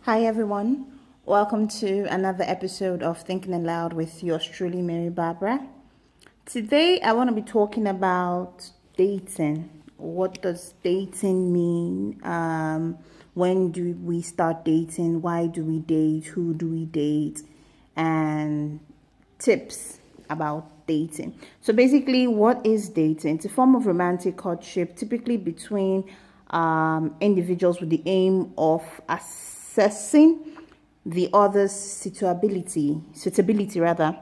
Hi everyone, welcome to another episode of Thinking Aloud with yours truly, MaryBarbara. Today I want to be talking about dating. What does dating mean? When do we start dating? Why do we date? Who do we date? And tips about dating. So basically, what is dating? It's a form of romantic courtship, typically between individuals with the aim of assessing the other's suitability rather,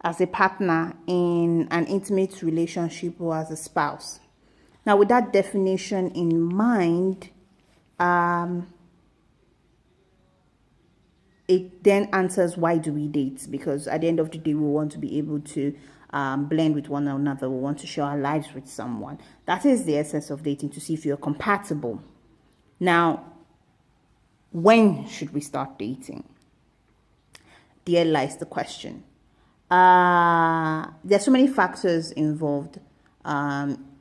as a partner in an intimate relationship or as a spouse. Now, with that definition in mind, it then answers why do we date? Because at the end of the day, we want to be able to blend with one another. We want to share our lives with someone. That is the essence of dating, to see if you're compatible. Now, when should we start dating? There lies the question. There are so many factors involved.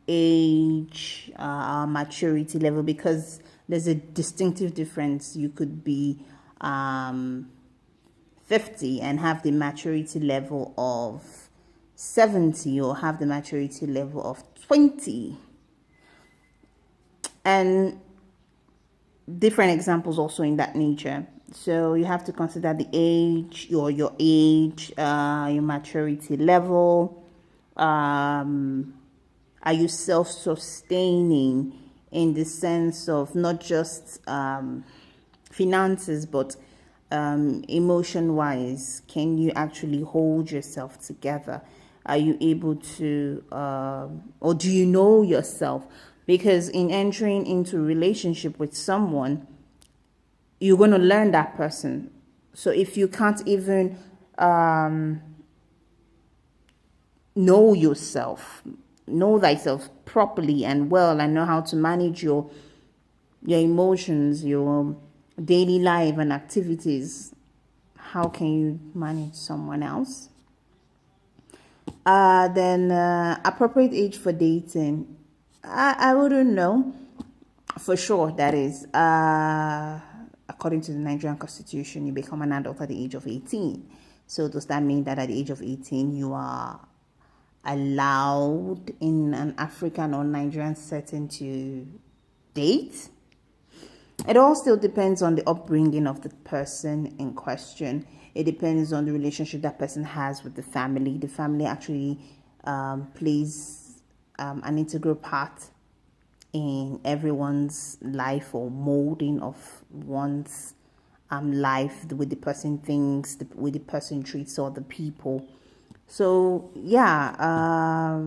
Age, maturity level, because there's a distinctive difference. You could be 50 and have the maturity level of 70, or have the maturity level of 20. And different examples also in that nature. So you have to consider the age, your age, your maturity level. Are you self-sustaining in the sense of not just finances, but emotion-wise? Can you actually hold yourself together? Are you able to, or do you know yourself? Because in entering into a relationship with someone, you're going to learn that person. So if you can't even know thyself properly and well, and know how to manage your emotions, your daily life and activities, how can you manage someone else? Then appropriate age for dating. I wouldn't know for sure. That is, according to the Nigerian Constitution, you become an adult at the age of 18. So does that mean that at the age of 18 you are allowed in an African or Nigerian setting to date? It all still depends on the upbringing of the person in question. It depends on the relationship that person has with the family. The family actually plays an integral part in everyone's life, or molding of one's life, the way the person thinks, the way the person treats other people. So yeah,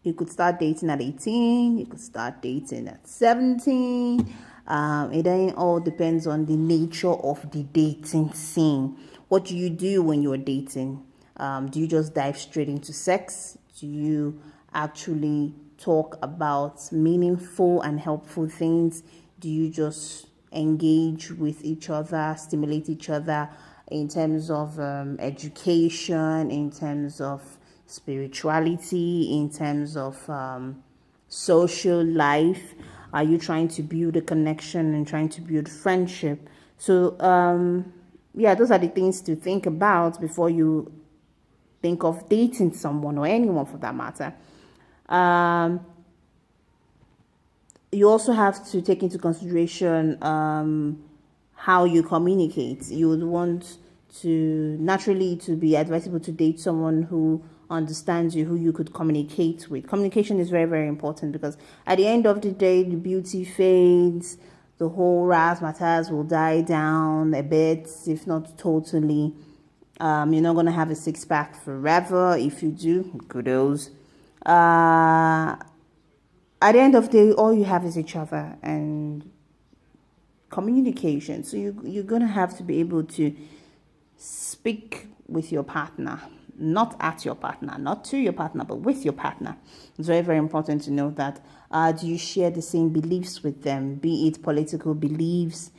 you could start dating at 18, you could start dating at 17. It then all depends on the nature of the dating scene. What do you do when you're dating? Do you just dive straight into sex? Do you actually talk about meaningful and helpful things? Do you just engage with each other, stimulate each other in terms of education, in terms of spirituality, in terms of social life? Are you trying to build a connection and trying to build friendship? So those are the things to think about before you think of dating someone, or anyone for that matter. You also have to take into consideration how you communicate. You would want to be advisable to date someone who understands you, who you could communicate with. Communication is very, very important, because at the end of the day, the beauty fades, the whole razzmatazz will die down a bit, if not totally. You're not going to have a six-pack forever. If you do, kudos. At the end of the day, all you have is each other and communication. So you're going to have to be able to speak with your partner, not at your partner, not to your partner, but with your partner. It's very, very important to know that. Do you share the same beliefs with them, be it political beliefs,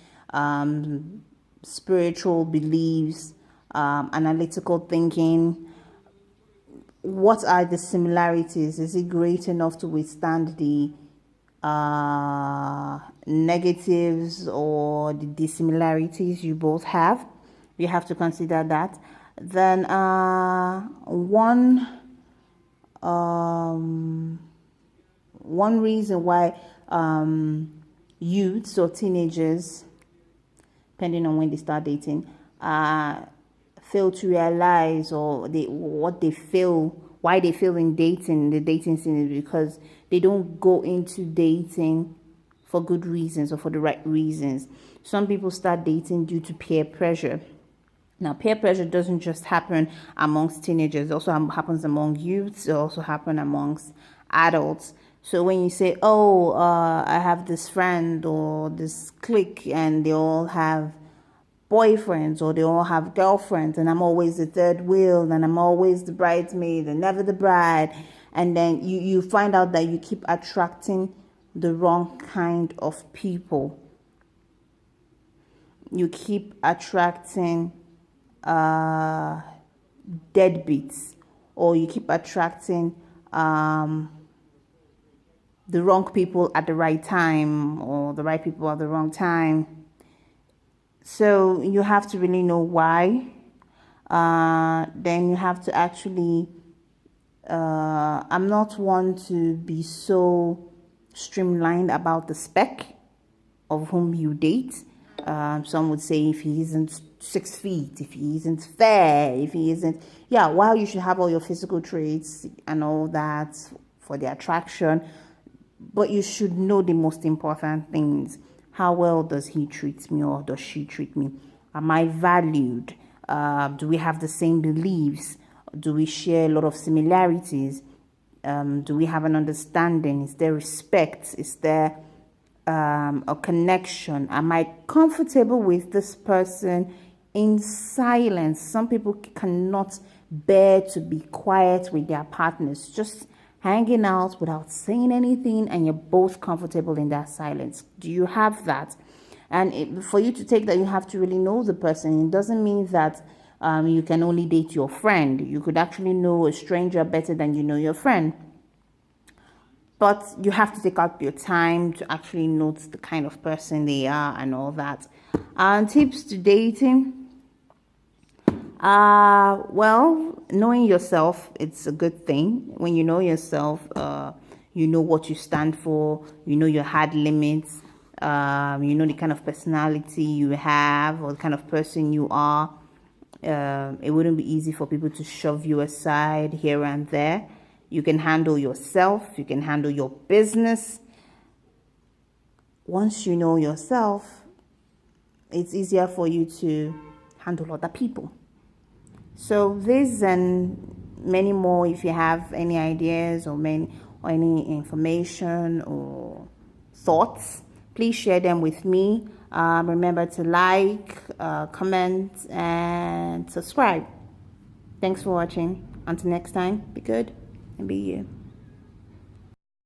spiritual beliefs, analytical thinking? What are the similarities? Is it great enough to withstand the negatives or the dissimilarities you both have. You have to consider that. Then one reason why youths or teenagers, depending on when they start dating, fail to realize or why they fail in dating, the dating scene, is because they don't go into dating for good reasons or for the right reasons. Some people start dating due to peer pressure. Now, peer pressure doesn't just happen amongst teenagers. It also happens among youths. It also happens amongst adults. So when you say, oh, I have this friend or this clique and they all have boyfriends or they all have girlfriends and I'm always the third wheel and I'm always the bridesmaid and never the bride, and then you find out that you keep attracting the wrong kind of people. You keep attracting deadbeats, or you keep attracting the wrong people at the right time or the right people at the wrong time. So you have to really know why. Then you have to actually I'm not one to be so streamlined about the spec of whom you date. Some would say if he isn't 6 feet, if he isn't fair, if he isn't, while you should have all your physical traits and all that for the attraction, but you should know the most important things. How well does he treat me or does she treat me? Am I valued? Do we have the same beliefs? Do we share a lot of similarities? Do we have an understanding? Is there respect? Is there a connection? Am I comfortable with this person in silence? Some people cannot bear to be quiet with their partners, just hanging out without saying anything, and you're both comfortable in that silence. Do you have that? And for you to take that, you have to really know the person. It doesn't mean that you can only date your friend. You could actually know a stranger better than you know your friend. But you have to take out your time to actually note the kind of person they are and all that. Tips to dating. Well, knowing yourself, it's a good thing. When you know yourself, you know what you stand for, you know your hard limits, you know the kind of personality you have or the kind of person you are. It wouldn't be easy for people to shove you aside here and there. You can handle yourself, you can handle your business. Once you know yourself, it's easier for you to handle other people. So this and many more, if you have any ideas or any information or thoughts, please share them with me. Remember to like, comment, and subscribe. Thanks for watching. Until next time, be good and be you.